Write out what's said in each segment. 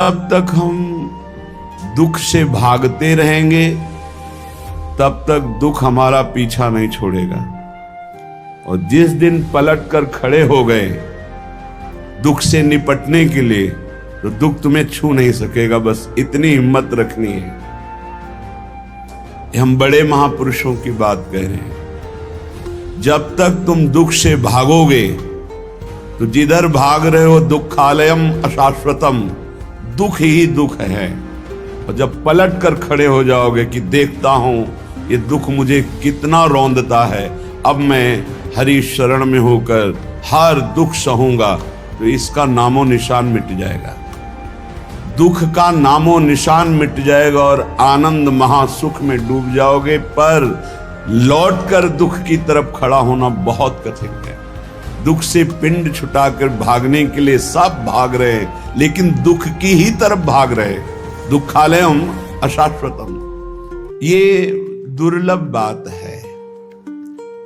जब तक हम दुख से भागते रहेंगे तब तक दुख हमारा पीछा नहीं छोड़ेगा। और जिस दिन पलट कर खड़े हो गए दुख से निपटने के लिए, तो दुख तुम्हें छू नहीं सकेगा। बस इतनी हिम्मत रखनी है। हम बड़े महापुरुषों की बात कह रहे हैं। जब तक तुम दुख से भागोगे तो जिधर भाग रहे हो दुखालयम अशाश्वतम, दुख ही दुख है। और जब पलट कर खड़े हो जाओगे कि देखता हूं ये दुख मुझे कितना रौंदता है, अब मैं हरि शरण में होकर हर दुख सहूंगा, तो इसका नामो निशान मिट जाएगा। दुख का नामो निशान मिट जाएगा और आनंद महासुख में डूब जाओगे। पर लौटकर दुख की तरफ खड़ा होना बहुत कठिन है। दुख से पिंड छुटाकर भागने के लिए सब भाग रहे हैं, लेकिन दुख की ही तरफ भाग रहे। दुखालयम अशाश्वतम, ये दुर्लभ बात है।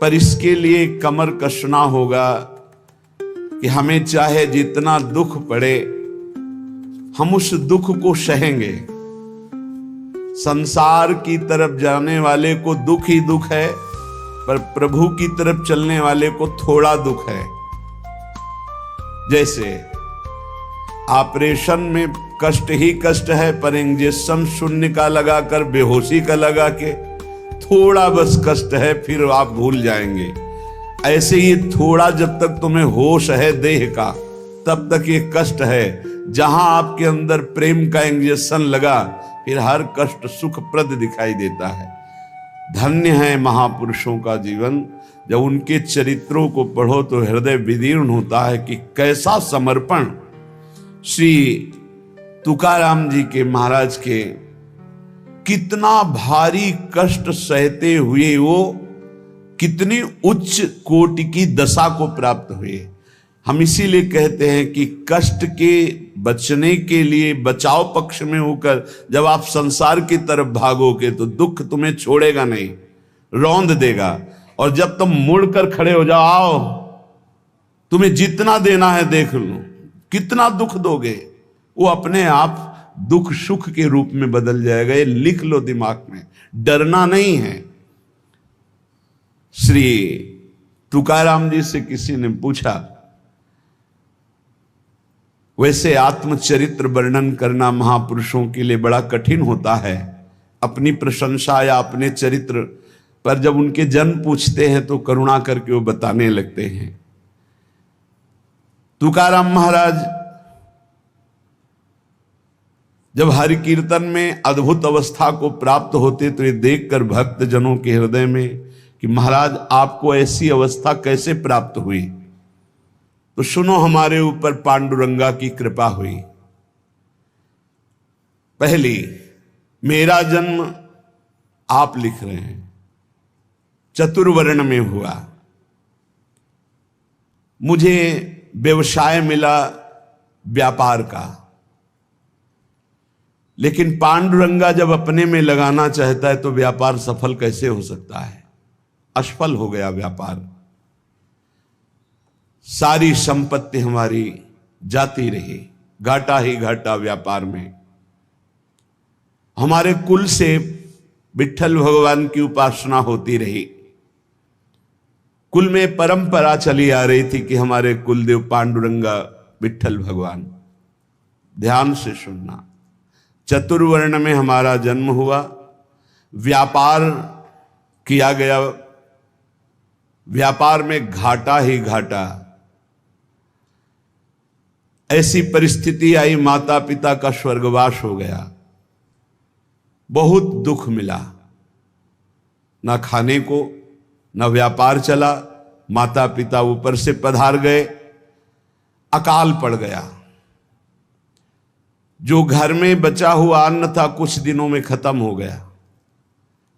पर इसके लिए कमर कसना होगा कि हमें चाहे जितना दुख पड़े हम उस दुख को सहेंगे। संसार की तरफ जाने वाले को दुख ही दुख है, पर प्रभु की तरफ चलने वाले को थोड़ा दुख है। जैसे ऑपरेशन में कष्ट ही कष्ट है, पर इंजेक्शन शून्य का लगाकर बेहोशी का लगा के थोड़ा बस कष्ट है, फिर आप भूल जाएंगे। ऐसे ही थोड़ा जब तक तुम्हें होश है देह का, तब तक ये कष्ट है। जहां आपके अंदर प्रेम का इंजेक्शन लगा, फिर हर कष्ट सुखप्रद दिखाई देता है। धन्य है महापुरुषों का जीवन। जब उनके चरित्रों को पढ़ो तो हृदय विदीर्ण होता है कि कैसा समर्पण। श्री तुकाराम जी के महाराज के कितना भारी कष्ट सहते हुए वो कितनी उच्च कोटि की दशा को प्राप्त हुए। हम इसीलिए कहते हैं कि कष्ट के बचने के लिए बचाव पक्ष में होकर जब आप संसार की तरफ भागोगे तो दुख तुम्हें छोड़ेगा नहीं, रौंद देगा। और जब तुम मुड़कर खड़े हो जाओ, आओ तुम्हें जितना देना है देख लो, कितना दुख दोगे, वो अपने आप दुख सुख के रूप में बदल जाएगा। ये लिख लो दिमाग में, डरना नहीं है। श्री तुकाराम जी से किसी ने पूछा, वैसे आत्मचरित्र वर्णन करना महापुरुषों के लिए बड़ा कठिन होता है। अपनी प्रशंसा या अपने चरित्र पर जब उनके जन पूछते हैं तो करुणा करके वो बताने लगते हैं। तुकाराम महाराज जब हरि कीर्तन में अद्भुत अवस्था को प्राप्त होते तो ये देखकर भक्त जनों के हृदय में कि महाराज आपको ऐसी अवस्था कैसे प्राप्त हुई, तो सुनो हमारे ऊपर पांडुरंगा की कृपा हुई। पहली, मेरा जन्म आप लिख रहे हैं चतुर्वर्ण में हुआ। मुझे व्यवसाय मिला व्यापार का, लेकिन पांडुरंगा जब अपने में लगाना चाहता है तो व्यापार सफल कैसे हो सकता है? असफल हो गया व्यापार। सारी संपत्ति हमारी जाती रही, घाटा ही घाटा व्यापार में। हमारे कुल से विट्ठल भगवान की उपासना होती रही। कुल में परंपरा चली आ रही थी कि हमारे कुलदेव पांडुरंगा विट्ठल भगवान। ध्यान से सुनना, चतुर्वर्ण में हमारा जन्म हुआ, व्यापार किया गया, व्यापार में घाटा ही घाटा। ऐसी परिस्थिति आई, माता पिता का स्वर्गवास हो गया, बहुत दुख मिला। ना खाने को, ना व्यापार चला, माता पिता ऊपर से पधार गए, अकाल पड़ गया। जो घर में बचा हुआ अन्न था कुछ दिनों में खत्म हो गया।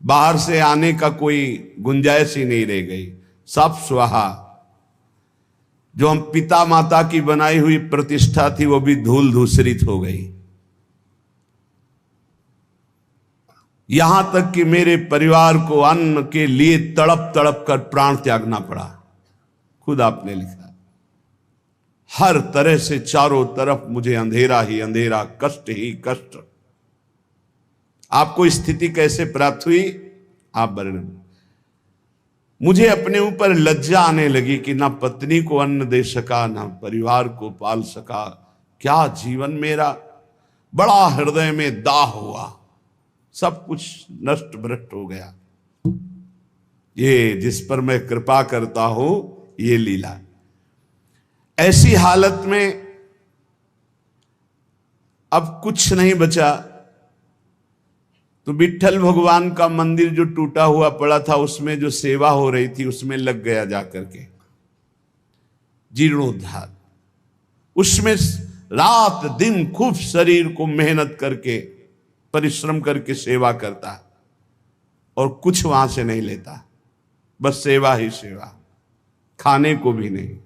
बाहर से आने का कोई गुंजाइश ही नहीं रह गई, सब स्वाहा। जो हम पिता माता की बनाई हुई प्रतिष्ठा थी वो भी धूल धूसरित हो गई। यहां तक कि मेरे परिवार को अन्न के लिए तड़प तड़प कर प्राण त्यागना पड़ा। खुद आपने लिखा, हर तरह से चारों तरफ मुझे अंधेरा ही अंधेरा, कष्ट ही कष्ट। आपको स्थिति कैसे प्राप्त हुई, आप वर्णन। मुझे अपने ऊपर लज्जा आने लगी कि ना पत्नी को अन्न दे सका, ना परिवार को पाल सका। क्या जीवन मेरा, बड़ा हृदय में दाह हुआ, सब कुछ नष्ट भ्रष्ट हो गया। ये जिस पर मैं कृपा करता हूं, ये लीला। ऐसी हालत में अब कुछ नहीं बचा, तो विट्ठल भगवान का मंदिर जो टूटा हुआ पड़ा था, उसमें जो सेवा हो रही थी, उसमें लग गया जाकर के, जीर्णोद्धार। उसमें रात दिन खूब शरीर को मेहनत करके, परिश्रम करके सेवा करता, और कुछ वहां से नहीं लेता, बस सेवा ही सेवा, खाने को भी नहीं।